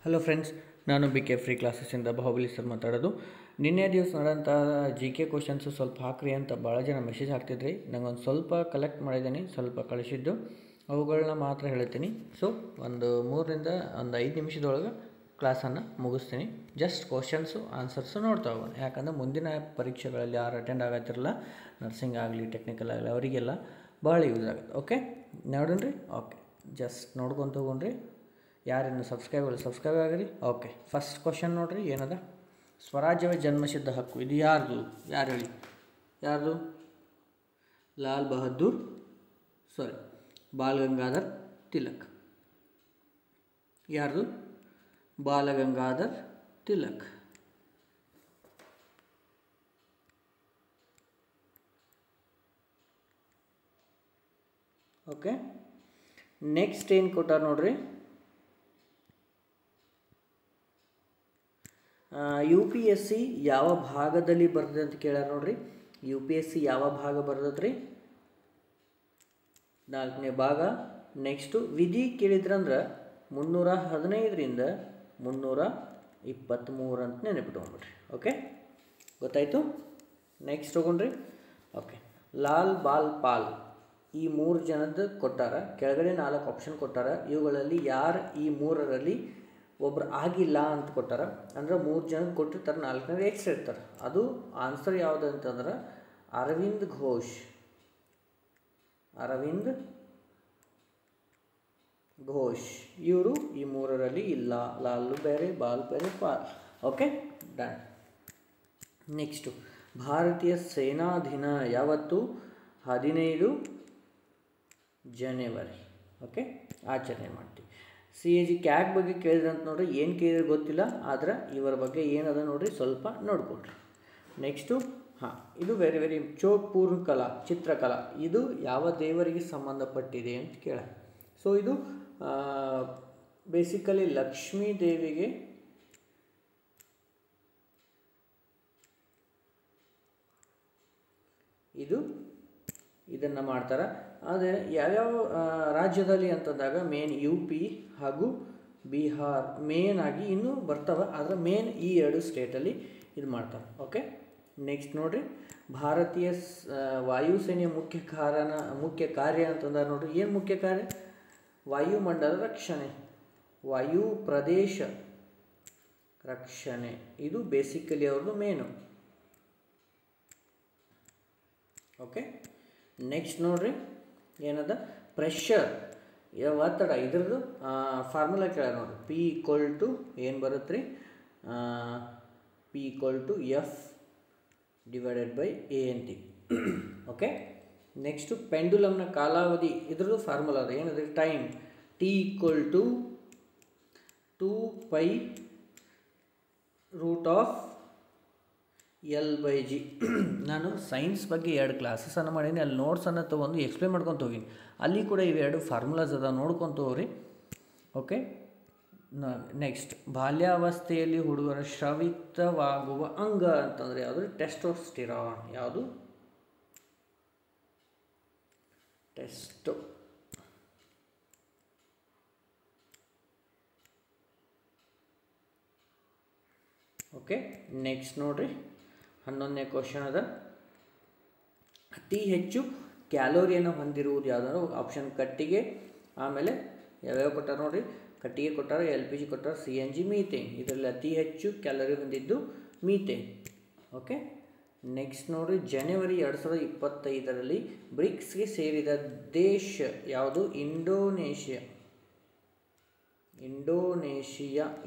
Hello friends, ನಾನು B K free ಕ್ಲಾಸಸ್ಸಿಂದ Bahubali sir ಮಾತಾಡೋದು. ನಿನ್ನೆ ದಿವಸ ನಡೆದಂಥ ಜಿ ಕೆ ಕ್ವಶನ್ಸು ಸ್ವಲ್ಪ ಹಾಕ್ರಿ ಅಂತ ಭಾಳ ಜನ ಮೆಸೇಜ್ ಹಾಕ್ತಿದ್ರಿ. ನಂಗೊಂದು ಸ್ವಲ್ಪ ಕಲೆಕ್ಟ್ ಮಾಡಿದ್ದೀನಿ, ಸ್ವಲ್ಪ ಕಳಿಸಿದ್ದು ಅವುಗಳನ್ನ ಮಾತ್ರ ಹೇಳ್ತೀನಿ. ಸೊ ಒಂದು 3-5 ನಿಮಿಷದೊಳಗೆ ಕ್ಲಾಸನ್ನು ಮುಗಿಸ್ತೀನಿ. ಜಸ್ಟ್ ಕ್ವಶನ್ಸು ಆನ್ಸರ್ಸು ನೋಡ್ತಾ ಹೋಗೋಣ. ಯಾಕಂದರೆ ಮುಂದಿನ ಪರೀಕ್ಷೆಗಳಲ್ಲಿ ಯಾರು ಅಟೆಂಡ್ ಆಗತ್ತಿರಲ್ಲ, ನರ್ಸಿಂಗ್ ಆಗಲಿ ಟೆಕ್ನಿಕಲ್ ಆಗಲಿ ಅವರಿಗೆಲ್ಲ ಭಾಳ ಯೂಸ್ ಆಗುತ್ತೆ. ಓಕೆ ನೋಡೋಣ್ರಿ. ಓಕೆ ಜಸ್ಟ್ ನೋಡ್ಕೊತ ಹೋಗೋಣ್ರಿ. ಯಾರಿನ್ನು ಸಬ್ಸ್ಕ್ರೈಬ್ ಆಗಿರಿ. ಓಕೆ, ಫಸ್ಟ್ ಕ್ವಶನ್ ನೋಡಿರಿ ಏನದ. ಸ್ವರಾಜ್ಯವೇ ಜನ್ಮಸಿದ್ಧ ಹಕ್ಕು, ಇದು ಯಾರು ಹೇಳಿ? ಯಾರ್ದು? ಬಾಲ್ ಗಂಗಾಧರ್ ತಿಲಕ್. ಯಾರ್ದು? ಬಾಲಗಂಗಾಧರ್ ತಿಲಕ್. ಓಕೆ, ನೆಕ್ಸ್ಟ್ ಏನು ಕೊಟ್ಟಾರ ನೋಡ್ರಿ. UPSC ಯಾವ ಭಾಗದಲ್ಲಿ ಬರ್ತದೆ ಅಂತ ಕೇಳ್ಯಾರ ನೋಡ್ರಿ. UPSC ಯಾವ ಭಾಗ ಬರ್ತದ್ರಿ? 4ನೇ ಭಾಗ. ನೆಕ್ಸ್ಟು ವಿಧಿ ಕೇಳಿದ್ರಂದ್ರೆ 315ರಿಂದ 323 ಅಂತ ನೆನಪಿಟ್ಕೊಂಡ್ಬಿಡ್ರಿ. ಓಕೆ, ಗೊತ್ತಾಯಿತು. ನೆಕ್ಸ್ಟ್ ಹೋಗೋಣ್ರಿ. ಓಕೆ, ಲಾಲ್ ಬಾಲ್ ಪಾಲ್ ಈ 3 ಜನದ್ದು ಕೊಟ್ಟಾರ. ಕೆಳಗಡೆ 4 ಆಪ್ಷನ್ ಕೊಟ್ಟಾರ. ಇವುಗಳಲ್ಲಿ ಯಾರು ಈ 3ರಲ್ಲಿ ಒಬ್ರು ಆಗಿಲ್ಲ ಅಂತ ಕೊಟ್ಟಾರ. ಅಂದ್ರೆ 3 ಜನ ಕೊಟ್ಟಿರ್ತಾರೆ, 4ನೇ ಎಕ್ಸ್ಟ್ರಾ ಇರ್ತಾರೆ. ಅದು ಆನ್ಸರ್ ಯಾವುದು ಅಂತಂದ್ರೆ ಅರವಿಂದ್ ಘೋಷ್. ಇವರು ಈ 3ರಲ್ಲಿ ಇಲ್ಲ. ಲಾಲು ಬೇರೆ, ಬಾಲ್ ಬೇರೆ, ಪಾಲ್. Okay done. ನೆಕ್ಸ್ಟು ಭಾರತೀಯ ಸೇನಾ ದಿನ ಯಾವತ್ತು? 15 ಜನವರಿ. ಓಕೆ, ಆಚರಣೆ ಮಾಡ್ತೀವಿ. CAG ಕ್ಯಾಗ್ ಬಗ್ಗೆ ಕೇಳಿದ್ರಂತ ನೋಡ್ರಿ. ಏನು ಕೇಳಿದ್ರೆ ಗೊತ್ತಿಲ್ಲ, ಆದ್ರೆ ಇವರ ಬಗ್ಗೆ ಏನದ ನೋಡ್ರಿ, ಸ್ವಲ್ಪ ನೋಡ್ಕೊಳ್ರಿ. ನೆಕ್ಸ್ಟು ಇದು ವೆರಿ ಚೋಟ್ಪೂರ್ಣ ಕಲಾ, ಚಿತ್ರಕಲಾ, ಇದು ಯಾವ ದೇವರಿಗೆ ಸಂಬಂಧಪಟ್ಟಿದೆ ಅಂತ ಕೇಳ. ಸೊ ಇದು ಬೇಸಿಕಲಿ ಲಕ್ಷ್ಮೀ ದೇವಿಗೆ ಇದನ್ನು ಮಾಡ್ತಾರೆ. ಆದರೆ ಯಾವ್ಯಾವ ರಾಜ್ಯದಲ್ಲಿ ಅಂತಂದಾಗ ಮೇನ್ UP ಹಾಗೂ ಬಿಹಾರ್ ಮೇನ್ ಆಗಿ ಇನ್ನೂ ಬರ್ತವೆ. ಆದರೆ ಮೇನ್ ಈ 2 ಸ್ಟೇಟಲ್ಲಿ ಇದು ಮಾಡ್ತಾರೆ. ಓಕೆ, ನೆಕ್ಸ್ಟ್ ನೋಡಿರಿ. ಭಾರತೀಯ ವಾಯುಸೇನೆಯ ಮುಖ್ಯ ಕಾರ್ಯ ಅಂತಂದಾಗ ನೋಡಿರಿ. ಏನು ಮುಖ್ಯ ಕಾರ್ಯ? ವಾಯುಮಂಡಲ ರಕ್ಷಣೆ, ವಾಯು ಪ್ರದೇಶ ರಕ್ಷಣೆ. ಇದು ಬೇಸಿಕಲಿ ಅವ್ರದ್ದು ಮೇನು. ಓಕೆ, ನೆಕ್ಸ್ಟ್ ನೋಡ್ರಿ ಏನದ. ಪ್ರೆಷರ್, ಒತ್ತಡ, ಇದ್ರದ್ದು ಫಾರ್ಮುಲಾ ಕೇಳ ನೋಡ್ರಿ. P ಏನು ಬರುತ್ತೆ ರೀ? P/F/A ಅಂತ. ಓಕೆ, ನೆಕ್ಸ್ಟು ಪೆಂಡುಲಮ್ನ ಕಾಲಾವಧಿ, ಇದ್ರದ್ದು ಫಾರ್ಮುಲಾ ಅದ. ಏನದು? ಟೈಮ್. T = 2π√L/G. ನಾನು ಸೈನ್ಸ್ ಬಗ್ಗೆ 2 ಕ್ಲಾಸಸನ್ನು ಮಾಡೀನಿ. ಅಲ್ಲಿ ನೋಟ್ಸನ್ನು ತೊಗೊಂಡು ಎಕ್ಸ್ಪ್ಲೇನ್ ಮಾಡ್ಕೊತ ಹೋಗೀನಿ. ಅಲ್ಲಿ ಕೂಡ ಇವೆರಡು ಫಾರ್ಮುಲಾಸ್ ಅದ, ನೋಡ್ಕೊತ ಹೋಗ್ರಿ. ಓಕೆ, ನೆಕ್ಸ್ಟ್ ಬಾಲ್ಯಾವಸ್ಥೆಯಲ್ಲಿ ಹುಡುಗರ ಸ್ರವಿತವಾಗುವ ಅಂಗ ಅಂತಂದರೆ ಯಾವುದು? ಟೆಸ್ಟೋಸ್ಟಿರಾನ್. ಯಾವುದು? ಟೆಸ್ಟೋ. ಓಕೆ, ನೆಕ್ಸ್ಟ್ ನೋಡ್ರಿ. 11ನೇ ಕ್ವಶನ್ ಅದ. ಅತಿ ಹೆಚ್ಚು ಕ್ಯಾಲೋರಿಯನ್ನು ಹೊಂದಿರುವುದು ಯಾವುದಾದ್ರು? ಆಪ್ಷನ್ ಕಟ್ಟಿಗೆ. ಆಮೇಲೆ ಯಾವ್ಯಾವ ಕೊಟ್ಟಾರ ನೋಡ್ರಿ. ಕಟ್ಟಿಗೆ ಕೊಟ್ಟಾರ, LPG ಕೊಟ್ಟಾರ, CNG, ಮೀಥೇನ್. ಇದರಲ್ಲಿ ಅತಿ ಹೆಚ್ಚು ಕ್ಯಾಲೋರಿ ಹೊಂದಿದ್ದು ಮೀಥೇನ್. ಓಕೆ, ನೆಕ್ಸ್ಟ್ ನೋಡ್ರಿ. ಜನವರಿ 2025ರಲ್ಲಿ ಬ್ರಿಕ್ಸ್ಗೆ ಸೇರಿದ ದೇಶ ಯಾವುದು? ಇಂಡೋನೇಷಿಯಾ.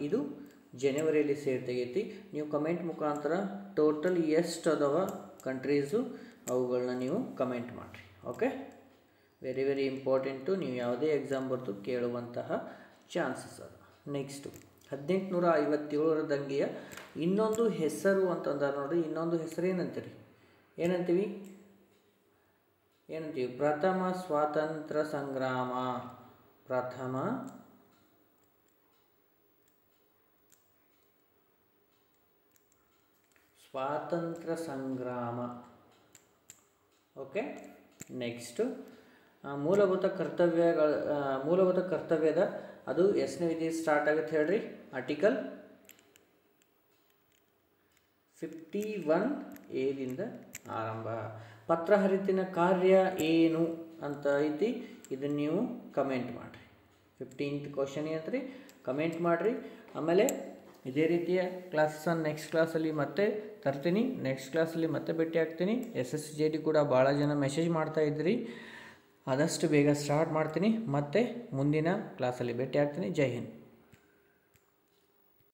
ಇದು ಜನವರಿಯಲ್ಲಿ ಸೇರ್ತೈತಿ. ನೀವು ಕಮೆಂಟ್ ಮುಖಾಂತರ ಟೋಟಲ್ ಎಷ್ಟು ಅದಾವ ಕಂಟ್ರೀಸು ಅವುಗಳನ್ನ ನೀವು ಕಮೆಂಟ್ ಮಾಡಿರಿ. Okay, very important. ನೀವು ಯಾವುದೇ ಎಕ್ಸಾಮ್ ಬರ್ತು ಕೇಳುವಂತಹ ಚಾನ್ಸಸ್ ಅದ. ನೆಕ್ಸ್ಟು 1857ರ ದಂಗೆಯ ಇನ್ನೊಂದು ಹೆಸರು ಅಂತಂದ್ರೆ ನೋಡಿರಿ. ಇನ್ನೊಂದು ಹೆಸರು ಏನಂತೀವಿ? ಪ್ರಥಮ ಸ್ವಾತಂತ್ರ್ಯ ಸಂಗ್ರಾಮ. ಓಕೆ, ನೆಕ್ಸ್ಟು ಮೂಲಭೂತ ಕರ್ತವ್ಯದ ಅದು ಎಷ್ಟನೇ ವಿಧಿ ಸ್ಟಾರ್ಟ್ ಆಗುತ್ತೆ ಹೇಳ್ರಿ? ಆರ್ಟಿಕಲ್ 51A ದಿಂದ ಆರಂಭ. ಪತ್ರಹರಿತಿನ ಕಾರ್ಯ ಏನು ಅಂತ ಐತಿ, ಇದನ್ನು ನೀವು ಕಮೆಂಟ್ ಮಾಡಿರಿ. 15th ಕ್ವಶನ್ ಏನಂತ್ರಿ, ಕಮೆಂಟ್ ಮಾಡಿರಿ. ಆಮೇಲೆ ಇದೇ ರೀತಿಯ ಕ್ಲಾಸನ್ನು ನೆಕ್ಸ್ಟ್ ಕ್ಲಾಸಲ್ಲಿ ಮತ್ತೆ ತರ್ತೀನಿ. ನೆಕ್ಸ್ಟ್ ಕ್ಲಾಸಲ್ಲಿ ಮತ್ತೆ ಭೇಟಿ ಆಗ್ತೀನಿ. SSCGT ಕೂಡ ಭಾಳ ಜನ ಮೆಸೇಜ್ ಮಾಡ್ತಾ ಇದ್ರಿ, ಆದಷ್ಟು ಬೇಗ ಸ್ಟಾರ್ಟ್ ಮಾಡ್ತೀನಿ. ಮತ್ತೆ ಮುಂದಿನ ಕ್ಲಾಸಲ್ಲಿ ಭೇಟಿ ಆಗ್ತೀನಿ. ಜೈ ಹಿಂದ್.